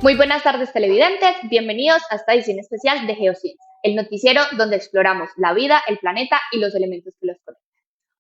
Muy buenas tardes televidentes, bienvenidos a esta edición especial de Geociencia, el noticiero donde exploramos la vida, el planeta y los elementos que los conectan.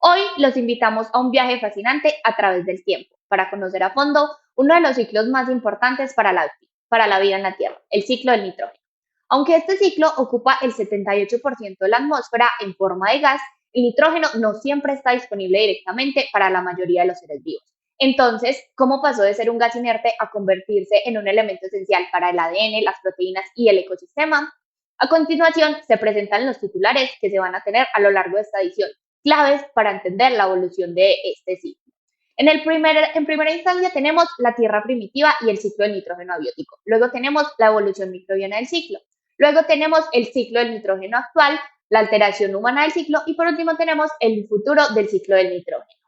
Hoy los invitamos a un viaje fascinante a través del tiempo, para conocer a fondo uno de los ciclos más importantes para la vida en la Tierra, el ciclo del nitrógeno. Aunque este ciclo ocupa el 78% de la atmósfera en forma de gas, el nitrógeno no siempre está disponible directamente para la mayoría de los seres vivos. Entonces, ¿cómo pasó de ser un gas inerte a convertirse en un elemento esencial para el ADN, las proteínas y el ecosistema? A continuación, se presentan los titulares que se van a tener a lo largo de esta edición, claves para entender la evolución de este ciclo. En primera instancia tenemos la Tierra primitiva y el ciclo del nitrógeno abiótico. Luego tenemos la evolución microbiana del ciclo. Luego tenemos el ciclo del nitrógeno actual, la alteración humana del ciclo y por último tenemos el futuro del ciclo del nitrógeno.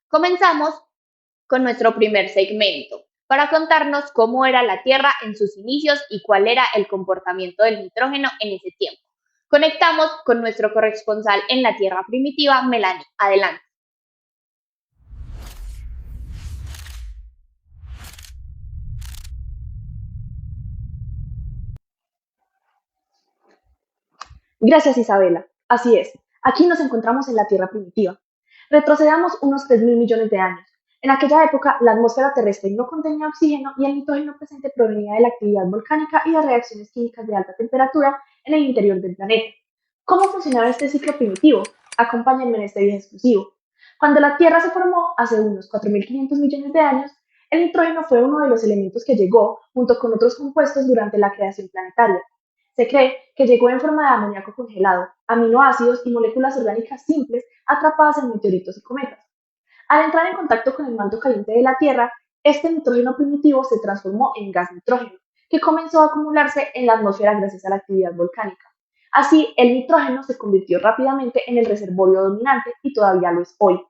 Comenzamos con nuestro primer segmento para contarnos cómo era la Tierra en sus inicios y cuál era el comportamiento del nitrógeno en ese tiempo. Conectamos con nuestro corresponsal en la Tierra primitiva, Melanie. Adelante. Gracias, Isabela. Así es, aquí nos encontramos en la Tierra primitiva. Retrocedamos unos 3.000 millones de años. En aquella época, la atmósfera terrestre no contenía oxígeno y el nitrógeno presente provenía de la actividad volcánica y de reacciones químicas de alta temperatura en el interior del planeta. ¿Cómo funcionaba este ciclo primitivo? Acompáñenme en este viaje exclusivo. Cuando la Tierra se formó hace unos 4.500 millones de años, el nitrógeno fue uno de los elementos que llegó, junto con otros compuestos, durante la creación planetaria. Se cree que llegó en forma de amoníaco congelado, aminoácidos y moléculas orgánicas simples atrapadas en meteoritos y cometas. Al entrar en contacto con el manto caliente de la Tierra, este nitrógeno primitivo se transformó en gas nitrógeno, que comenzó a acumularse en la atmósfera gracias a la actividad volcánica. Así, el nitrógeno se convirtió rápidamente en el reservorio dominante y todavía lo es hoy.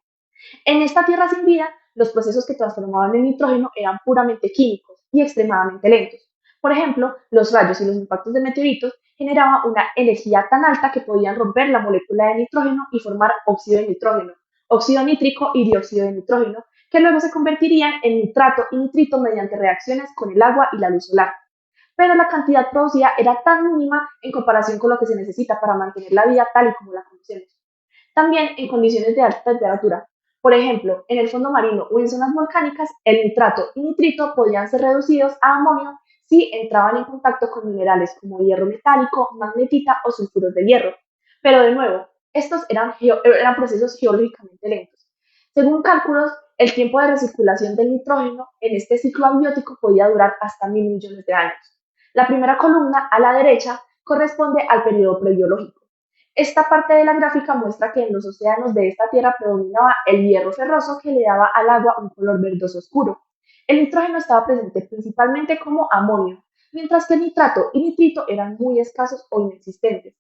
En esta Tierra sin vida, los procesos que transformaban el nitrógeno eran puramente químicos y extremadamente lentos. Por ejemplo, los rayos y los impactos de meteoritos generaban una energía tan alta que podían romper la molécula de nitrógeno y formar óxido de nitrógeno, óxido nítrico y dióxido de nitrógeno, que luego se convertirían en nitrato y nitrito mediante reacciones con el agua y la luz solar. Pero la cantidad producida era tan mínima en comparación con lo que se necesita para mantener la vida tal y como la conocemos. También en condiciones de alta temperatura. Por ejemplo, en el fondo marino o en zonas volcánicas, el nitrato y nitrito podían ser reducidos a amonio si entraban en contacto con minerales como hierro metálico, magnetita o sulfuros de hierro. Pero de nuevo, estos eran procesos geológicamente lentos. Según cálculos, el tiempo de recirculación del nitrógeno en este ciclo abiótico podía durar hasta 1.000 millones de años. La primera columna, a la derecha, corresponde al periodo prebiológico. Esta parte de la gráfica muestra que en los océanos de esta Tierra predominaba el hierro ferroso que le daba al agua un color verdoso oscuro. El nitrógeno estaba presente principalmente como amonio, mientras que el nitrato y nitrito eran muy escasos o inexistentes.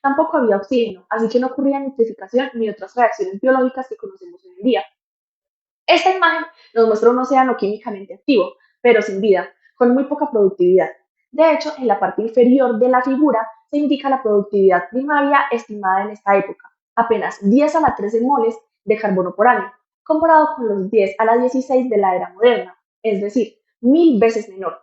Tampoco había oxígeno, así que no ocurría nitrificación ni otras reacciones biológicas que conocemos hoy en día. Esta imagen nos muestra un océano químicamente activo, pero sin vida, con muy poca productividad. De hecho, en la parte inferior de la figura se indica la productividad primaria estimada en esta época, apenas 10 a la 13 moles de carbono por año, comparado con los 10 a la 16 de la era moderna, es decir, 1.000 veces menor.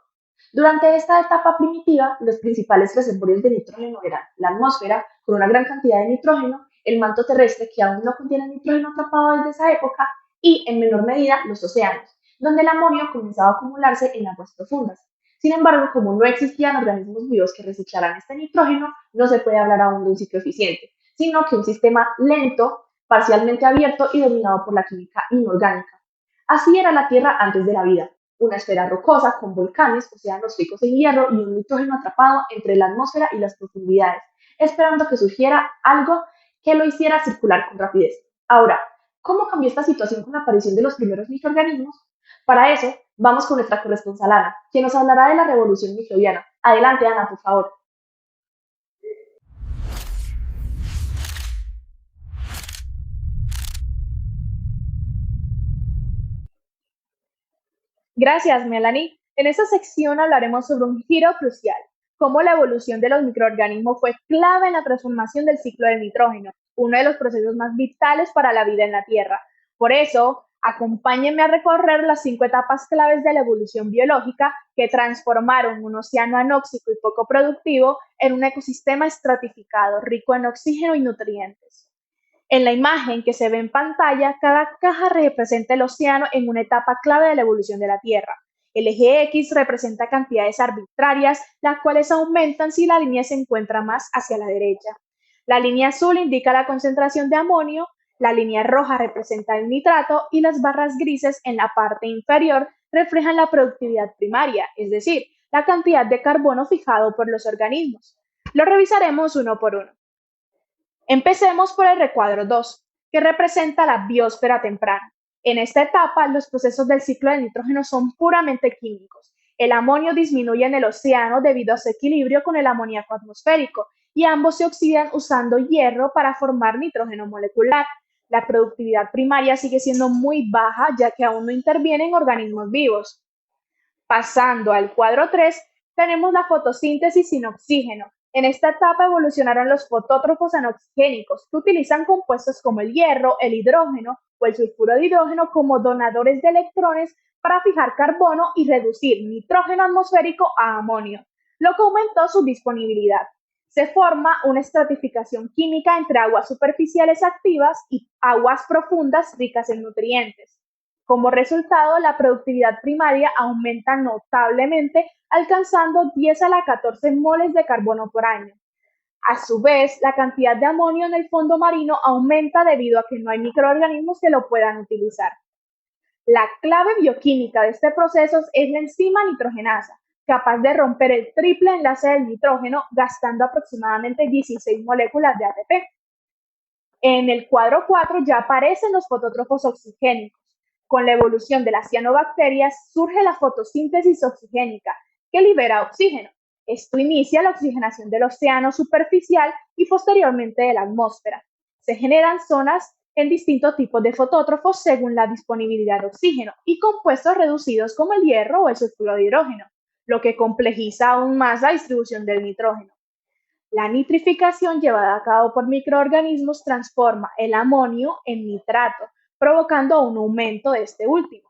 Durante esta etapa primitiva, los principales reservorios de nitrógeno eran la atmósfera, con una gran cantidad de nitrógeno, el manto terrestre, que aún no contiene nitrógeno atrapado desde esa época, y, en menor medida, los océanos, donde el amonio comenzaba a acumularse en aguas profundas. Sin embargo, como no existían organismos vivos que reciclaran este nitrógeno, no se puede hablar aún de un ciclo eficiente, sino que un sistema lento, parcialmente abierto y dominado por la química inorgánica. Así era la Tierra antes de la vida, una esfera rocosa con volcanes, océanos ricos en hierro y un nitrógeno atrapado entre la atmósfera y las profundidades, esperando que surgiera algo que lo hiciera circular con rapidez. Ahora, ¿cómo cambió esta situación con la aparición de los primeros microorganismos? Para eso, vamos con nuestra corresponsal Ana, quien nos hablará de la revolución microbiana. Adelante, Ana, por favor. Gracias, Melanie. En esta sección hablaremos sobre un giro crucial, cómo la evolución de los microorganismos fue clave en la transformación del ciclo del nitrógeno, uno de los procesos más vitales para la vida en la Tierra. Por eso, Acompáñenme a recorrer las 5 etapas claves de la evolución biológica que transformaron un océano anóxico y poco productivo en un ecosistema estratificado, rico en oxígeno y nutrientes. En la imagen que se ve en pantalla, cada caja representa el océano en una etapa clave de la evolución de la Tierra. El eje X representa cantidades arbitrarias, las cuales aumentan si la línea se encuentra más hacia la derecha. La línea azul indica la concentración de amonio, la línea roja representa el nitrato y las barras grises en la parte inferior reflejan la productividad primaria, es decir, la cantidad de carbono fijado por los organismos. Lo revisaremos uno por uno. Empecemos por el recuadro 2, que representa la biosfera temprana. En esta etapa, los procesos del ciclo del nitrógeno son puramente químicos. El amonio disminuye en el océano debido a su equilibrio con el amoníaco atmosférico y ambos se oxidan usando hierro para formar nitrógeno molecular. La productividad primaria sigue siendo muy baja ya que aún no intervienen organismos vivos. Pasando al cuadro 3, tenemos la fotosíntesis sin oxígeno. En esta etapa evolucionaron los fotótrofos anoxigénicos, que utilizan compuestos como el hierro, el hidrógeno o el sulfuro de hidrógeno como donadores de electrones para fijar carbono y reducir nitrógeno atmosférico a amonio, lo que aumentó su disponibilidad. Se forma una estratificación química entre aguas superficiales activas y aguas profundas ricas en nutrientes. Como resultado, la productividad primaria aumenta notablemente, alcanzando 10 a la 14 moles de carbono por año. A su vez, la cantidad de amonio en el fondo marino aumenta debido a que no hay microorganismos que lo puedan utilizar. La clave bioquímica de este proceso es la enzima nitrogenasa, capaz de romper el triple enlace del nitrógeno gastando aproximadamente 16 moléculas de ATP. En el cuadro 4 ya aparecen los fotótrofos oxigénicos. Con la evolución de las cianobacterias surge la fotosíntesis oxigénica, que libera oxígeno. Esto inicia la oxigenación del océano superficial y posteriormente de la atmósfera. Se generan zonas en distintos tipos de fotótrofos según la disponibilidad de oxígeno y compuestos reducidos como el hierro o el sulfuro de hidrógeno, lo que complejiza aún más la distribución del nitrógeno. La nitrificación llevada a cabo por microorganismos transforma el amonio en nitrato, provocando un aumento de este último.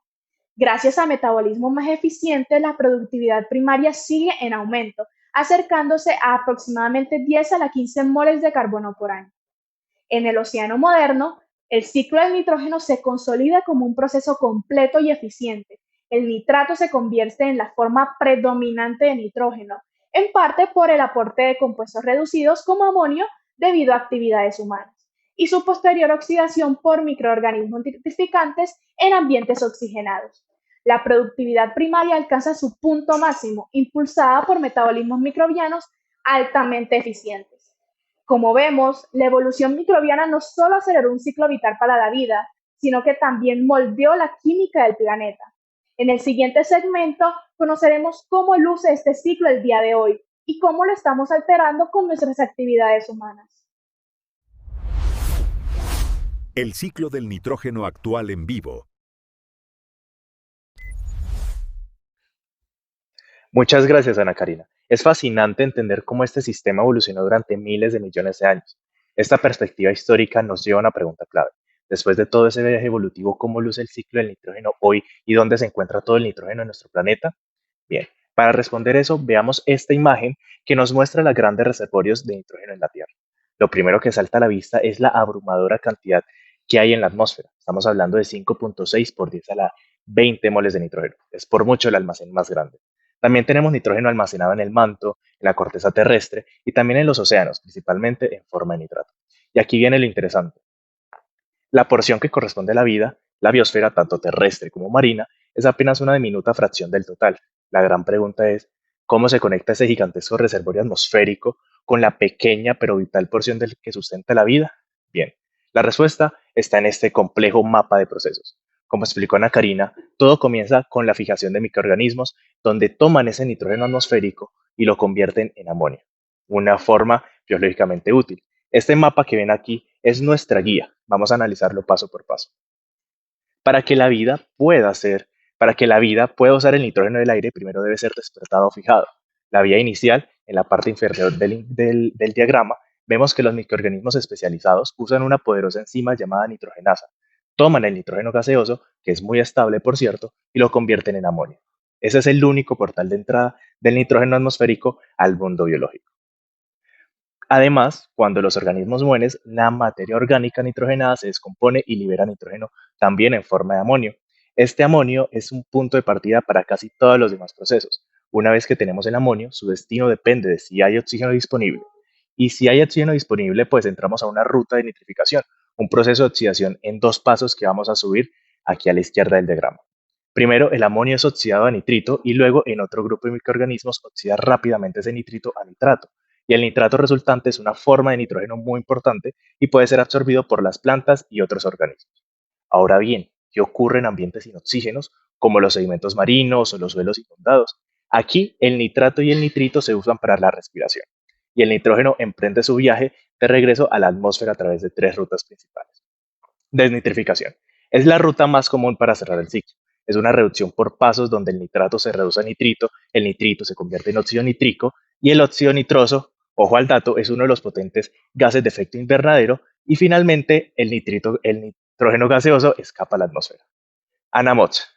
Gracias a metabolismo más eficiente, la productividad primaria sigue en aumento, acercándose a aproximadamente 10 a la 15 moles de carbono por año. En el océano moderno, el ciclo del nitrógeno se consolida como un proceso completo y eficiente. El nitrato se convierte en la forma predominante de nitrógeno, en parte por el aporte de compuestos reducidos como amonio debido a actividades humanas, y su posterior oxidación por microorganismos nitrificantes en ambientes oxigenados. La productividad primaria alcanza su punto máximo, impulsada por metabolismos microbianos altamente eficientes. Como vemos, la evolución microbiana no solo aceleró un ciclo vital para la vida, sino que también moldeó la química del planeta. En el siguiente segmento conoceremos cómo luce este ciclo el día de hoy y cómo lo estamos alterando con nuestras actividades humanas. El ciclo del nitrógeno actual en vivo. Muchas gracias, Ana Karina. Es fascinante entender cómo este sistema evolucionó durante miles de millones de años. Esta perspectiva histórica nos lleva a una pregunta clave. Después de todo ese viaje evolutivo, ¿cómo luce el ciclo del nitrógeno hoy y dónde se encuentra todo el nitrógeno en nuestro planeta? Bien, para responder eso, veamos esta imagen que nos muestra los grandes reservorios de nitrógeno en la Tierra. Lo primero que salta a la vista es la abrumadora cantidad que hay en la atmósfera. Estamos hablando de 5.6 por 10 a la 20 moles de nitrógeno. Es por mucho el almacén más grande. También tenemos nitrógeno almacenado en el manto, en la corteza terrestre y también en los océanos, principalmente en forma de nitrato. Y aquí viene lo interesante. La porción que corresponde a la vida, la biosfera, tanto terrestre como marina, es apenas una diminuta fracción del total. La gran pregunta es, ¿cómo se conecta ese gigantesco reservorio atmosférico con la pequeña pero vital porción del que sustenta la vida? Bien, la respuesta está en este complejo mapa de procesos. Como explicó Ana Karina, todo comienza con la fijación de microorganismos donde toman ese nitrógeno atmosférico y lo convierten en amonio, una forma biológicamente útil. Este mapa que ven aquí es nuestra guía. Vamos a analizarlo paso por paso. Para que la vida pueda ser, para que la vida pueda usar el nitrógeno del aire, primero debe ser despertado o fijado. La vía inicial, en la parte inferior del diagrama, vemos que los microorganismos especializados usan una poderosa enzima llamada nitrogenasa toman el nitrógeno gaseoso, que es muy estable por cierto, y lo convierten en amonio. Ese es el único portal de entrada del nitrógeno atmosférico al mundo biológico. Además, cuando los organismos mueren, la materia orgánica nitrogenada se descompone y libera nitrógeno también en forma de amonio. Este amonio es un punto de partida para casi todos los demás procesos. Una vez que tenemos el amonio, su destino depende de si hay oxígeno disponible. Y si hay oxígeno disponible, pues entramos a una ruta de nitrificación, un proceso de oxidación en 2 pasos que vamos a subir aquí a la izquierda del diagrama. Primero, el amonio es oxidado a nitrito y luego en otro grupo de microorganismos oxida rápidamente ese nitrito a nitrato. Y el nitrato resultante es una forma de nitrógeno muy importante y puede ser absorbido por las plantas y otros organismos. Ahora bien, ¿qué ocurre en ambientes sin oxígenos, como los sedimentos marinos o los suelos inundados? Aquí, el nitrato y el nitrito se usan para la respiración, y el nitrógeno emprende su viaje de regreso a la atmósfera a través de 3 rutas principales. Desnitrificación. Es la ruta más común para cerrar el ciclo. Es una reducción por pasos donde el nitrato se reduce a nitrito, el nitrito se convierte en óxido nítrico y el óxido nitroso, ojo al dato, es uno de los potentes gases de efecto invernadero y finalmente el nitrógeno gaseoso escapa a la atmósfera. ANAMOX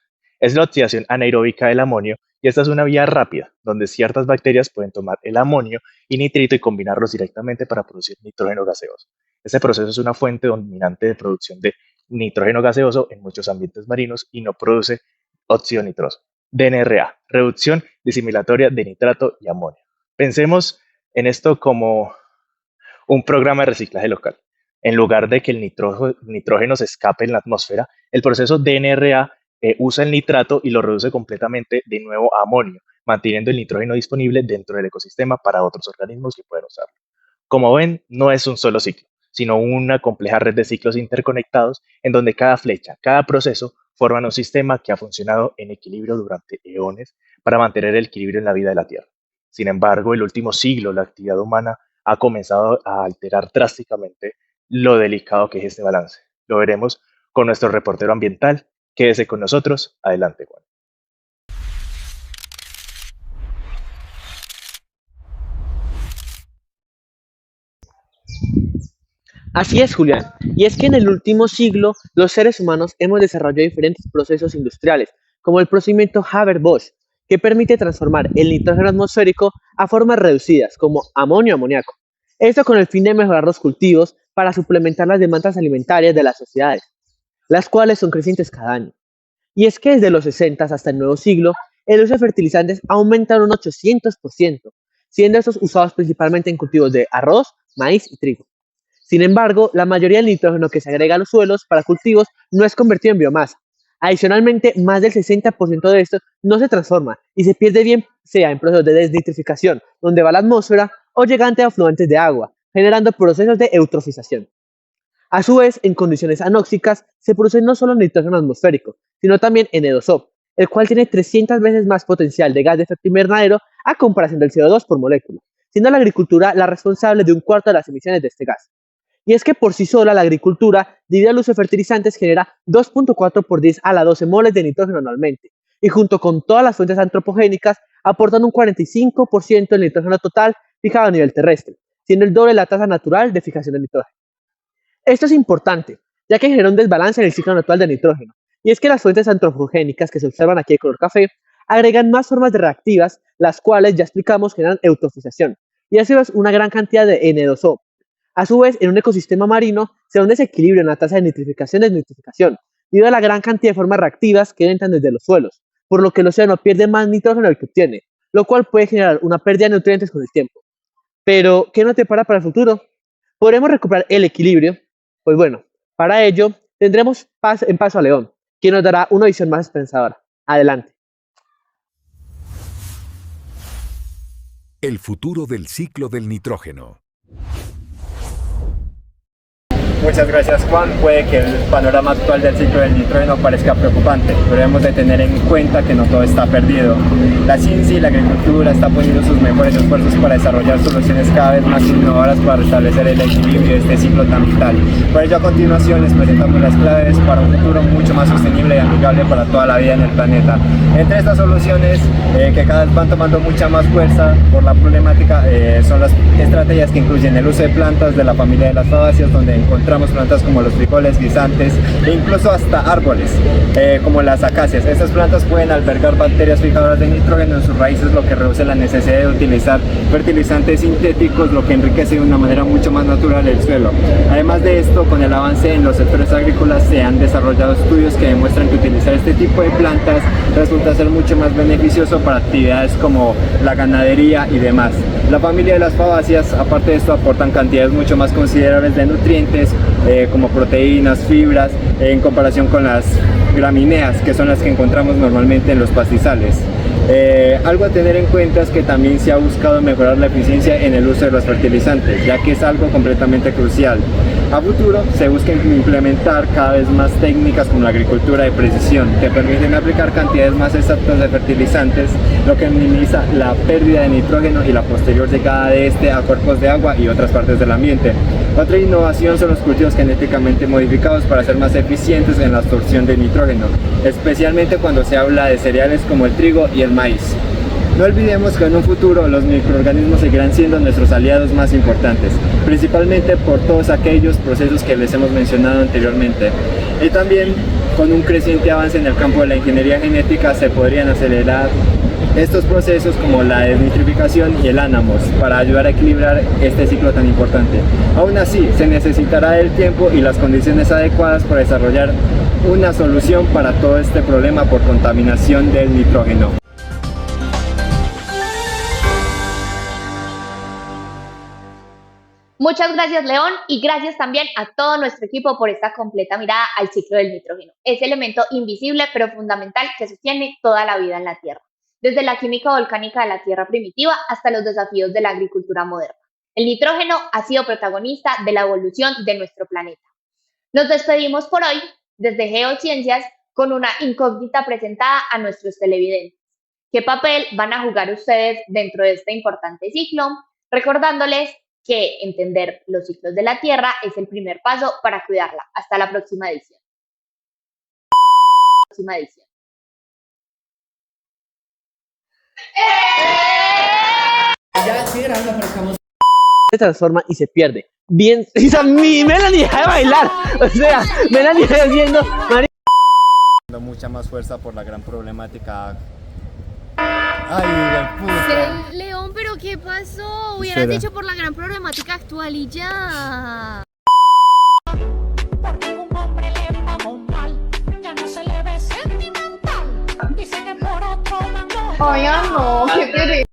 es la oxidación anaeróbica del amonio y esta es una vía rápida donde ciertas bacterias pueden tomar el amonio y nitrito y combinarlos directamente para producir nitrógeno gaseoso. Este proceso es una fuente dominante de producción de nitrógeno gaseoso en muchos ambientes marinos y no produce óxido nitroso. DNRA, reducción disimilatoria de nitrato y amonio. Pensemos en esto como un programa de reciclaje local. En lugar de que el nitrógeno se escape en la atmósfera, el proceso DNRA usa el nitrato y lo reduce completamente de nuevo a amonio, manteniendo el nitrógeno disponible dentro del ecosistema para otros organismos que pueden usarlo. Como ven, no es un solo ciclo, sino una compleja red de ciclos interconectados en donde cada flecha, cada proceso forman un sistema que ha funcionado en equilibrio durante eones para mantener el equilibrio en la vida de la Tierra. Sin embargo, el último siglo, la actividad humana ha comenzado a alterar drásticamente lo delicado que es este balance. Lo veremos con nuestro reportero ambiental. Quédese con nosotros. Adelante, Juan. Así es, Julián. Y es que en el último siglo los seres humanos hemos desarrollado diferentes procesos industriales, como el procedimiento Haber-Bosch, que permite transformar el nitrógeno atmosférico a formas reducidas, como amonio o amoníaco. Esto con el fin de mejorar los cultivos para suplementar las demandas alimentarias de las sociedades, las cuales son crecientes cada año. Y es que desde los 60 hasta el nuevo siglo, el uso de fertilizantes ha aumentado un 800%, siendo estos usados principalmente en cultivos de arroz, maíz y trigo. Sin embargo, la mayoría del nitrógeno que se agrega a los suelos para cultivos no es convertido en biomasa. Adicionalmente, más del 60% de esto no se transforma y se pierde bien sea en procesos de desnitrificación, donde va a la atmósfera, o llegante a afluentes de agua, generando procesos de eutrofización. A su vez, en condiciones anóxicas, se produce no solo nitrógeno atmosférico, sino también N2O, el cual tiene 300 veces más potencial de gas de efecto invernadero a comparación del CO2 por molécula, siendo la agricultura la responsable de 1/4 de las emisiones de este gas. Y es que por sí sola la agricultura, debido al uso de fertilizantes, genera 2.4 por 10 a la 12 moles de nitrógeno anualmente, y junto con todas las fuentes antropogénicas, aportan un 45% del nitrógeno total fijado a nivel terrestre, siendo el doble de la tasa natural de fijación de nitrógeno. Esto es importante, ya que genera un desbalance en el ciclo natural del nitrógeno, y es que las fuentes antropogénicas que se observan aquí de color café agregan más formas de reactivas, las cuales ya explicamos generan eutrofización, y así es una gran cantidad de N2O. A su vez, en un ecosistema marino se da un desequilibrio en la tasa de nitrificación y desnitrificación, debido a la gran cantidad de formas reactivas que entran desde los suelos, por lo que el océano pierde más nitrógeno del que obtiene, lo cual puede generar una pérdida de nutrientes con el tiempo. Pero, ¿qué nos depara para el futuro? ¿Podremos recuperar el equilibrio? Pues bueno, para ello tendremos en Paso a León, quien nos dará una visión más esperanzadora. Adelante. El futuro del ciclo del nitrógeno. Muchas gracias, Juan. Puede que el panorama actual del ciclo del nitrógeno parezca preocupante, pero debemos de tener en cuenta que no todo está perdido. La ciencia y la agricultura están poniendo sus mejores esfuerzos para desarrollar soluciones cada vez más innovadoras para restablecer el equilibrio de este ciclo tan vital. Por ello, a continuación les presentamos las claves para un futuro mucho más sostenible y amigable para toda la vida en el planeta. Entre estas soluciones, que cada vez van tomando mucha más fuerza por la problemática, son las estrategias que incluyen el uso de plantas de la familia de las fabáceas, donde encontramos encontramos plantas como los frijoles, guisantes e incluso hasta árboles como las acacias. Estas plantas pueden albergar bacterias fijadoras de nitrógeno en sus raíces, lo que reduce la necesidad de utilizar fertilizantes sintéticos, lo que enriquece de una manera mucho más natural el suelo. Además de esto, con el avance en los sectores agrícolas se han desarrollado estudios que demuestran que utilizar este tipo de plantas resulta ser mucho más beneficioso para actividades como la ganadería y demás. La familia de las fabáceas, aparte de esto, aportan cantidades mucho más considerables de nutrientes como proteínas, fibras, en comparación con las gramíneas, que son las que encontramos normalmente en los pastizales. Algo a tener en cuenta es que también se ha buscado mejorar la eficiencia en el uso de los fertilizantes, ya que es algo completamente crucial. A futuro se busca implementar cada vez más técnicas como la agricultura de precisión, que permiten aplicar cantidades más exactas de fertilizantes, lo que minimiza la pérdida de nitrógeno y la posterior llegada de este a cuerpos de agua y otras partes del ambiente. Otra innovación son los cultivos genéticamente modificados para ser más eficientes en la absorción de nitrógeno, especialmente cuando se habla de cereales como el trigo y el maíz. No olvidemos que en un futuro los microorganismos seguirán siendo nuestros aliados más importantes, principalmente por todos aquellos procesos que les hemos mencionado anteriormente. Y también con un creciente avance en el campo de la ingeniería genética se podrían acelerar estos procesos como la desnitrificación y el anamos para ayudar a equilibrar este ciclo tan importante. Aún así, se necesitará el tiempo y las condiciones adecuadas para desarrollar una solución para todo este problema por contaminación del nitrógeno. Muchas gracias, León, y gracias también a todo nuestro equipo por esta completa mirada al ciclo del nitrógeno, ese elemento invisible pero fundamental que sostiene toda la vida en la Tierra, desde la química volcánica de la Tierra primitiva hasta los desafíos de la agricultura moderna. El nitrógeno ha sido protagonista de la evolución de nuestro planeta. Nos despedimos por hoy desde Geociencias con una incógnita presentada a nuestros televidentes. ¿Qué papel van a jugar ustedes dentro de este importante ciclo? Recordándoles que entender los ciclos de la Tierra es el primer paso para cuidarla. Hasta la próxima edición. Se transforma y se pierde. Bien, mi Melanie deja de bailar. O sea, Melanie está haciendo mucha más fuerza por la gran problemática. Ay, puta. León, ¿pero qué pasó? Hubieras dicho por la gran problemática actual y ya. Porque un hombre le pagó mal, ya no se le ve sentimental. Dice que por otro mandó. Oigan, no, qué pereza.